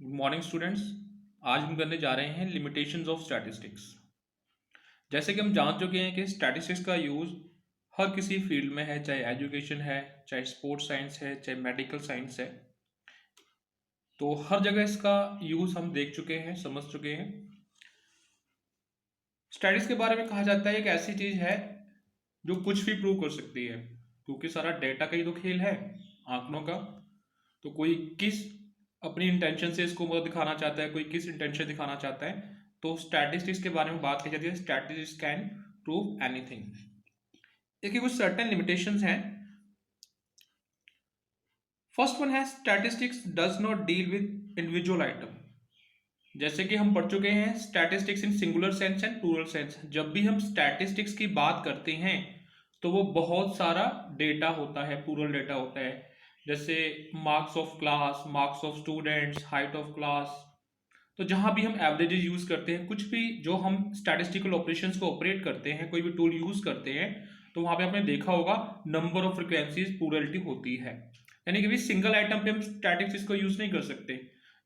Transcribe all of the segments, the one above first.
Good morning students. आज हम करने जा रहे हैं लिमिटेशंस ऑफ स्टैटिस्टिक्स। जैसे कि हम जान चुके हैं कि स्टैटिस्टिक्स का यूज़ हर किसी फील्ड में है, चाहे एजुकेशन है, चाहे स्पोर्ट्स साइंस है, चाहे मेडिकल साइंस है। तो हर जगह इसका यूज़ हम देख चुके हैं, समझ चुके हैं। स्टैटिस्टिक्स के बारे में कहा जाता है एक ऐसी चीज़ है जो कुछ भी प्रूव कर सकती है, क्योंकि सारा डेटा का ही तो खेल है, आंकड़ों का। तो कोई किस अपनी इंटेंशन से इसको मतलब दिखाना चाहता है, कोई किस इंटेंशन दिखाना चाहता है, तो स्टैटिस्टिक्स के बारे में बात की जाती है। Statistics can prove anything. इसकी कुछ सर्टेन लिमिटेशंस हैं। फर्स्ट वन है statistics does not deal with individual item. जैसे कि हम पढ़ चुके हैं statistics in singular sense and plural sense. जब भी हम स्टैटिस्टिक्स की बात करते हैं तो वो बहुत सारा डेटा होता है, प्लूरल डेटा होता है। जैसे marks of class, marks of students, height of class. तो जहां भी हम एवरेजेस यूज करते हैं, कुछ भी जो हम स्टैटिस्टिकल ऑपरेशंस को ऑपरेट करते हैं, कोई भी टूल यूज करते हैं, तो वहां पे आपने देखा होगा नंबर ऑफ फ्रिक्वेंसीज प्लूरलिटी होती है। यानी कि भी सिंगल आइटम पे हम स्टैटिस्टिक्स को यूज नहीं कर सकते।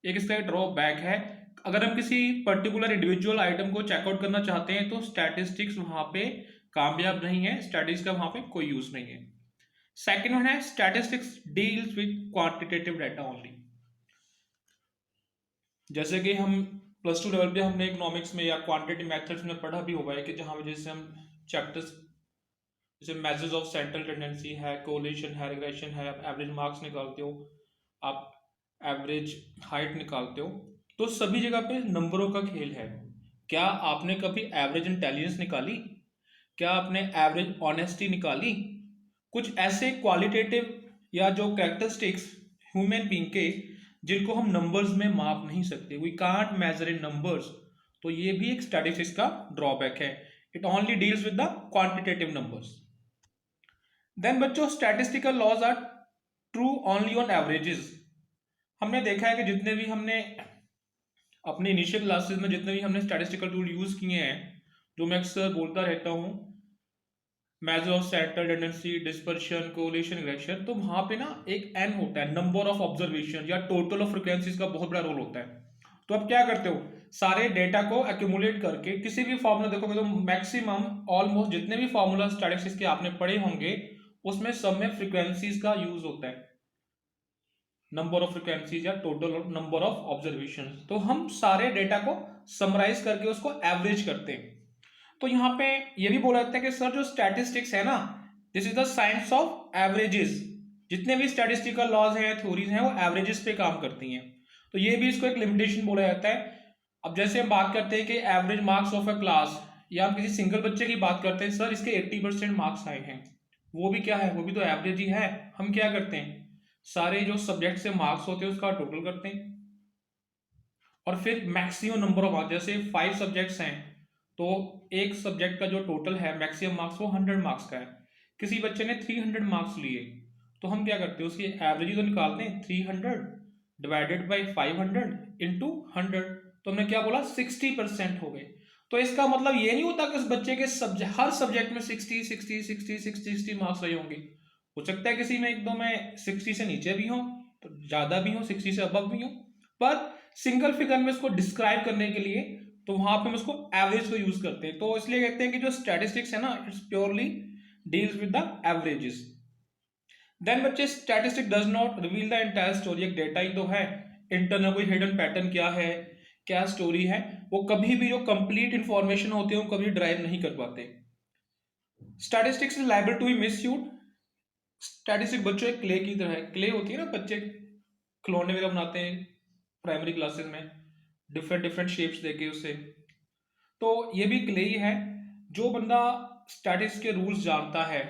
एक इसका ड्रॉबैक है, अगर हम किसी पर्टिकुलर इंडिविजुअल आइटम को चेकआउट करना चाहते हैं तो स्टैटिस्टिक्स वहां पे कामयाब नहीं है, स्टैटिस्टिक्स का वहां पे कोई यूज नहीं है। सेकेंड वन है statistics deals with quantitative data only. जैसे कि हम प्लस टू लेवल पे हमने इकोनॉमिक्स में या क्वांटिटेटिव मेथड्स में पढ़ा भी हुआ है कि जहां जैसे हम चैप्टर्स जैसे मेजर्स ऑफ सेंट्रल टेंडेंसी है, कोरिलेशन है, रिग्रेशन है, आप एवरेज मार्क्स निकालते हो, आप एवरेज हाइट निकालते हो, तो सभी जगह पे नंबरों का खेल है। क्या आपने कभी एवरेज इंटेलिजेंस निकाली? क्या आपने एवरेज ऑनेस्टी निकाली? कुछ ऐसे क्वालिटेटिव या जो कैरेक्टरिस्टिक्स ह्यूमन बीइंग के जिनको हम नंबर्स में माप नहीं सकते, we can't measure in numbers. तो ये भी एक स्टैटिस्टिक्स का ड्रॉबैक है। It only deals with the quantitative numbers. Then बच्चों, statistical laws are true only on averages. हमने देखा है कि जितने भी हमने अपने इनिशियल क्लासेस में जितने भी हमने स्टैटिस्टिकल टूल यूज किए हैं, जो मैं अक्सर बोलता रहता हूँ, measure of central tendency, dispersion, correlation, regression, तो वहां पे ना एक एन होता है, नंबर ऑफ ऑब्जर्वेशन या टोटल ऑफ फ्रिक्वेंसीज का बहुत बड़ा रोल होता है। तो आप क्या करते हो, सारे डेटा को एक्यूमुलेट करके किसी भी फॉर्मूला देखोगे तो मैक्सिमम ऑलमोस्ट जितने भी फॉर्मूला स्टैटिस्टिक्स के आपने पढ़े होंगे उसमें सब में फ्रिक्वेंसीज का यूज होता है, नंबर ऑफ फ्रिक्वेंसीज या टोटल नंबर ऑफ ऑब्जर्वेशन। तो हम सारे डेटा को समराइज करके उसको एवरेज करते हैं। तो यहाँ पे ये भी बोला जाता है कि सर जो स्टैटिस्टिक्स है ना, this is the science of averages. जितने भी स्टैटिस्टिकल लॉज हैं, थ्योरीज हैं, वो एवरेजेस पे काम करती हैं। तो ये भी इसको एक लिमिटेशन बोला जाता है। अब जैसे हम बात करते हैं कि average marks of a class, या हम किसी सिंगल बच्चे की बात करते हैं, सर इसके 80% मार्क्स आए हैं, वो भी क्या है, वो भी तो एवरेज ही है। हम क्या करते हैं, सारे जो सब्जेक्ट से मार्क्स होते हैं उसका टोटल करते हैं और फिर मैक्सिमम नंबर ऑफ मार्क्स, जैसे 5 सब्जेक्ट्स हैं तो एक सब्जेक्ट का जो टोटल है मैक्सिमम मार्क्स वो 100 मार्क्स का है। किसी बच्चे ने 300 मार्क्स लिए, तो हम क्या करते हैं, उसकी एवरेज तो निकालते हैं, 300 डिवाइडेड बाई 500 इंटू 100। तो हमने क्या बोला, 60% हो गए। तो इसका मतलब ये नहीं होता कि उस बच्चे के हर सब्जेक्ट में 60 60 60 60 60 मार्क्स रहे होंगे। हो सकता है किसी में एक दो में 60 से नीचे भी हो, तो ज्यादा भी हो, 60 से अबव भी हो, पर सिंगल फिगर में इसको डिस्क्राइब करने के लिए तो वहां पे हम उसको एवरेज को यूज करते हैं। तो इसलिए कहते हैं कि जो स्टैटिस्टिक्स है ना, it's purely deals with the averages. Then बच्चे, statistic does not reveal the entire story. एक डेटा ही तो है, इंटरनल कोई हिडन पैटर्न क्या है, क्या स्टोरी है, वो कभी भी जो कंप्लीट इंफॉर्मेशन होती है वो कभी ड्राइव नहीं कर पाते। Statistics is liable to be misuse. Statistic बच्चों एक क्ले की तरह है। क्ले होती है ना, बच्चे खिलौने वगैरह बनाते हैं प्राइमरी क्लासेस में, डिफरेंट डिफरेंट शेप्स देके उससे। तो ये भी क्ले ही है। जो बंदा स्टैटिस्टिक्स के रूल्स जानता है,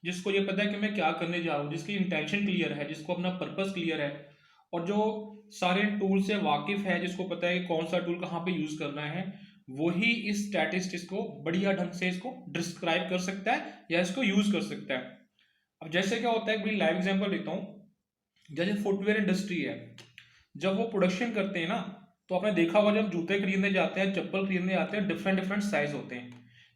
जिसको ये पता है कि मैं क्या करने जा रहा हूँ, जिसकी इंटेंशन क्लियर है, जिसको अपना पर्पस क्लियर है, और जो सारे टूल से वाकिफ है, जिसको पता है कि कौन सा टूल कहाँ पे यूज करना है, वही इस स्टैटिस्टिक्स को बढ़िया ढंग से इसको डिस्क्राइब कर सकता है या इसको यूज कर सकता है। अब जैसे क्या होता है, बड़ी लाइव एग्जांपल लेता हूँ। जैसे फुटवेयर इंडस्ट्री है, जब वो प्रोडक्शन करते हैं ना, तो आपने देखा होगा जब जूते खरीदने जाते हैं, चप्पल खरीदने जाते हैं, डिफरेंट डिफरेंट साइज होते हैं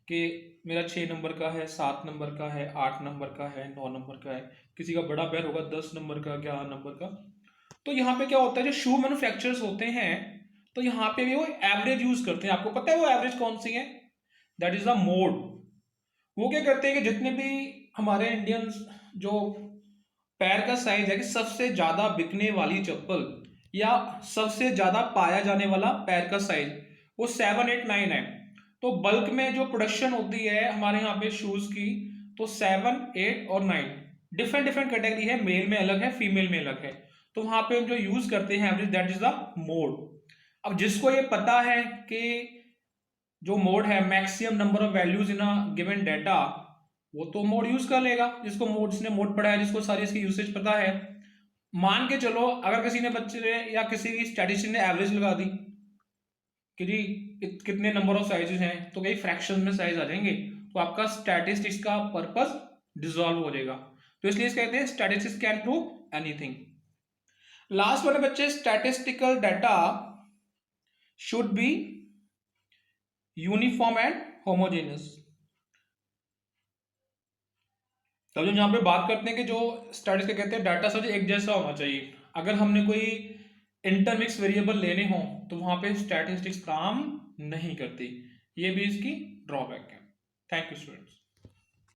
कि मेरा 6 नंबर का है, 7 नंबर का है, 8 नंबर का है, 9 नंबर का है, किसी का बड़ा पैर होगा 10 नंबर का, 11 नंबर का। तो यहाँ पे क्या होता है, जो शू मैन्युफैक्चरर्स होते हैं तो यहाँ पे भी वो एवरेज यूज करते हैं। आपको पता है वो एवरेज कौन सी है? That is the mode. वो क्या करते हैं कि जितने भी हमारे इंडियंस जो पैर का साइज है कि सबसे ज्यादा बिकने वाली चप्पल या सबसे ज्यादा पाया जाने वाला पैर का साइज वो 7, 8, 9 है। तो बल्क में जो प्रोडक्शन होती है हमारे यहाँ पे शूज की, तो 7, 8 और 9 डिफरेंट डिफरेंट कैटेगरी है, मेल में अलग है, फीमेल में अलग है। तो वहां पे हम जो यूज करते हैं average, that is the mode. अब जिसको ये पता है कि जो मोड है maximum number of values in a given data, वो तो मोड यूज कर लेगा। जिसको मोड, जिसने मोड पढ़ा है, जिसको सारी इसकी यूसेज पता है। मान के चलो अगर किसी ने बच्चे ने या किसी भी स्टैटिस्टिशियन ने एवरेज लगा दी कि जी कितने नंबर ऑफ साइजेस हैं, तो कई फ्रैक्शन में साइज आ जाएंगे, तो आपका स्टैटिस्टिक्स का पर्पस डिसॉल्व हो जाएगा। तो इसलिए इसे कहते हैं statistics can prove anything. Last वाले बच्चे, statistical data should be uniform and homogeneous. तब जो यहाँ पे बात करते हैं कि जो स्टैटिस्टिक्स कहते हैं डाटा सब एक जैसा होना चाहिए। अगर हमने कोई इंटरमिक्स वेरिएबल लेने हो तो वहां पे स्टैटिस्टिक्स काम नहीं करती। ये भी इसकी ड्रॉबैक है। Thank you students.